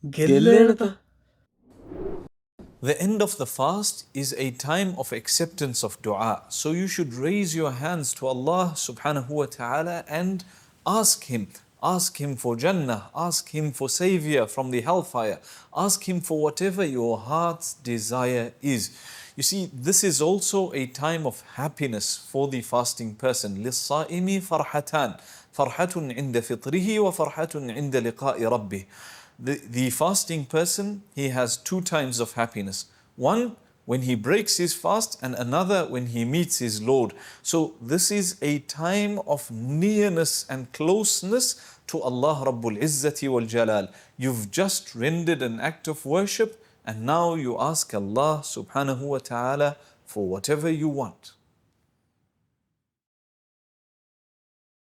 Gelleynetha. The end of the fast is a time of acceptance of dua. So you should raise your hands to Allah subhanahu wa ta'ala and ask Him. Ask Him for Jannah. Ask Him for Savior from the hellfire. Ask Him for whatever your heart's desire is. You see, this is also a time of happiness for the fasting person. لِلصَّائِمِ فَرْحَتَانِ فَرْحَةٌ عِنْدَ فِطْرِهِ وَفَرْحَةٌ عِنْدَ لِقَاءِ رَبِّهِ. The fasting person, he has two times of happiness. One, when he breaks his fast, and another when he meets his Lord. So this is a time of nearness and closeness to Allah Rabbul Izzati wal Jalal. You've just rendered an act of worship, and now you ask Allah subhanahu wa ta'ala for whatever you want.